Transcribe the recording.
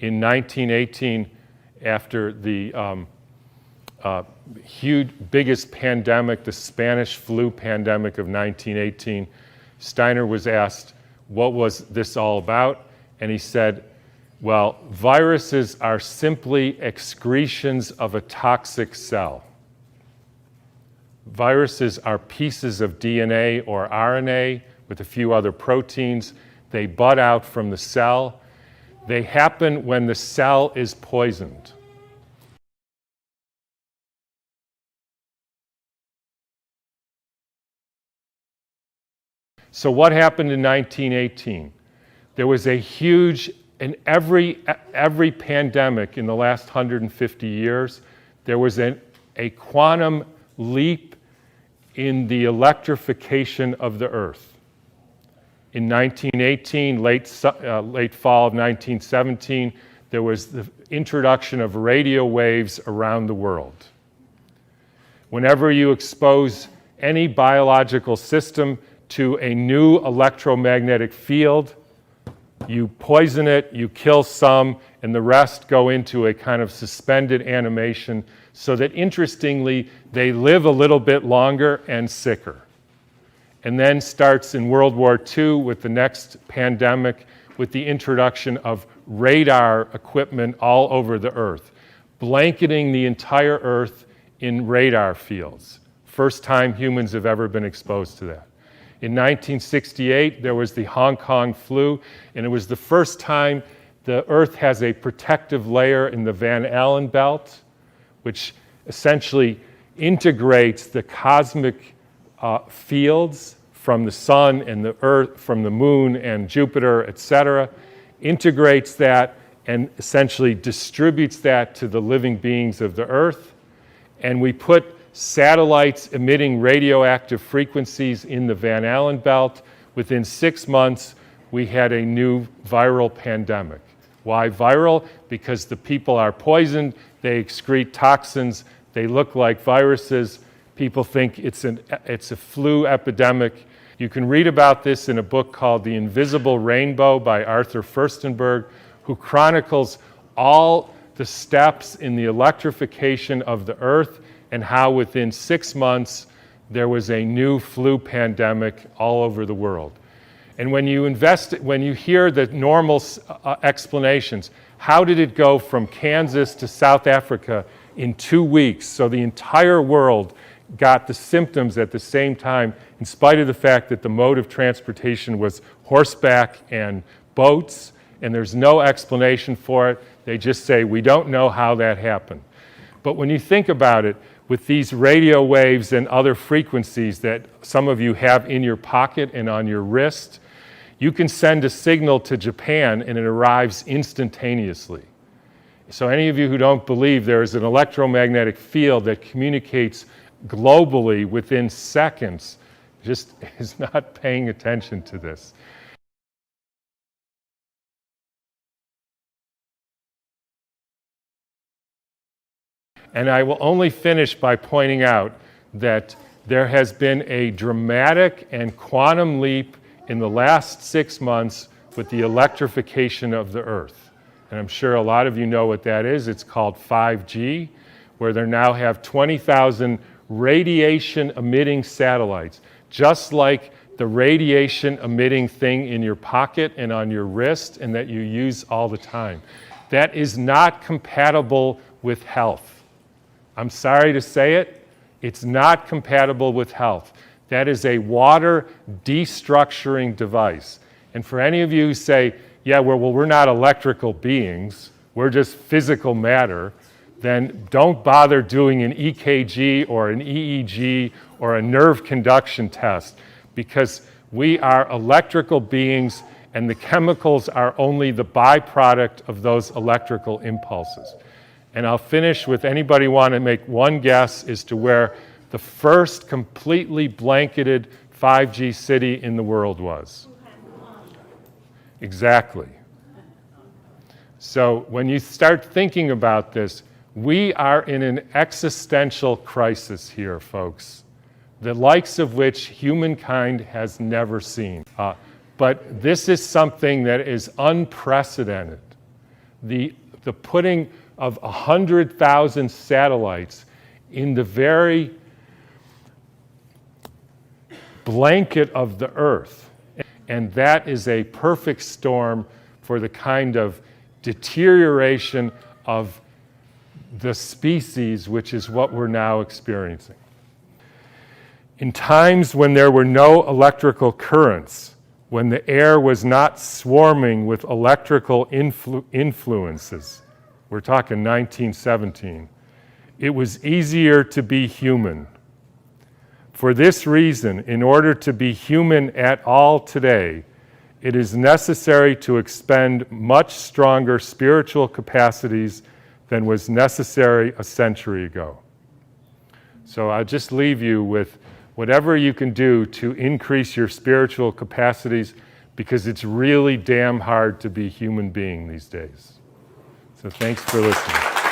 in 1918, after the biggest pandemic, the Spanish flu pandemic of 1918, Steiner was asked, what was this all about? And he said, well, viruses are simply excretions of a toxic cell. Viruses are pieces of DNA or RNA with a few other proteins. They bud out from the cell. They happen when the cell is poisoned. So what happened in 1918? There was a huge, in every pandemic in the last 150 years, there was a quantum leap in the electrification of the Earth. In 1918, late fall of 1917, there was the introduction of radio waves around the world. Whenever you expose any biological system to a new electromagnetic field, you poison it, you kill some, and the rest go into a kind of suspended animation so that, interestingly, they live a little bit longer and sicker. And then starts in World War II with the next pandemic with the introduction of radar equipment all over the Earth, blanketing the entire Earth in radar fields. First time humans have ever been exposed to that. In 1968, there was the Hong Kong flu, and it was the first time the Earth has a protective layer in the Van Allen belt, which essentially integrates the cosmic fields from the sun and the Earth, from the moon and Jupiter, etc., integrates that and essentially distributes that to the living beings of the Earth. And we put satellites emitting radioactive frequencies in the Van Allen belt. Within 6 months, we had a new viral pandemic. Why viral? Because the people are poisoned, they excrete toxins, they look like viruses. People think it's a flu epidemic. You can read about this in a book called The Invisible Rainbow by Arthur Firstenberg, who chronicles all the steps in the electrification of the Earth and how within 6 months there was a new flu pandemic all over the world. And when you hear the normal explanations, how did it go from Kansas to South Africa in 2 weeks? So the entire world got the symptoms at the same time, in spite of the fact that the mode of transportation was horseback and boats, and there's no explanation for it. They just say, we don't know how that happened. But when you think about it, with these radio waves and other frequencies that some of you have in your pocket and on your wrist, you can send a signal to Japan and it arrives instantaneously. So any of you who don't believe there is an electromagnetic field that communicates globally within seconds just is not paying attention to this. And I will only finish by pointing out that there has been a dramatic and quantum leap in the last 6 months with the electrification of the Earth. And I'm sure a lot of you know what that is. It's called 5G, where they now have 20,000 radiation-emitting satellites, just like the radiation-emitting thing in your pocket and on your wrist and that you use all the time. That is not compatible with health. I'm sorry to say it, it's not compatible with health. That is a water destructuring device. And for any of you who say, yeah, well, we're not electrical beings, we're just physical matter, then don't bother doing an EKG or an EEG or a nerve conduction test, because we are electrical beings and the chemicals are only the byproduct of those electrical impulses. And I'll finish with, anybody want to make one guess as to where the first completely blanketed 5G city in the world was? Exactly. So when you start thinking about this, we are in an existential crisis here, folks, the likes of which humankind has never seen. But this is something that is unprecedented. the putting of 100,000 satellites in the very blanket of the Earth. And that is a perfect storm for the kind of deterioration of the species, which is what we're now experiencing. In times when there were no electrical currents, when the air was not swarming with electrical influences, we're talking 1917, it was easier to be human. For this reason, in order to be human at all today, it is necessary to expend much stronger spiritual capacities than was necessary a century ago. So I'll just leave you with whatever you can do to increase your spiritual capacities, because it's really damn hard to be a human being these days. So thanks for listening.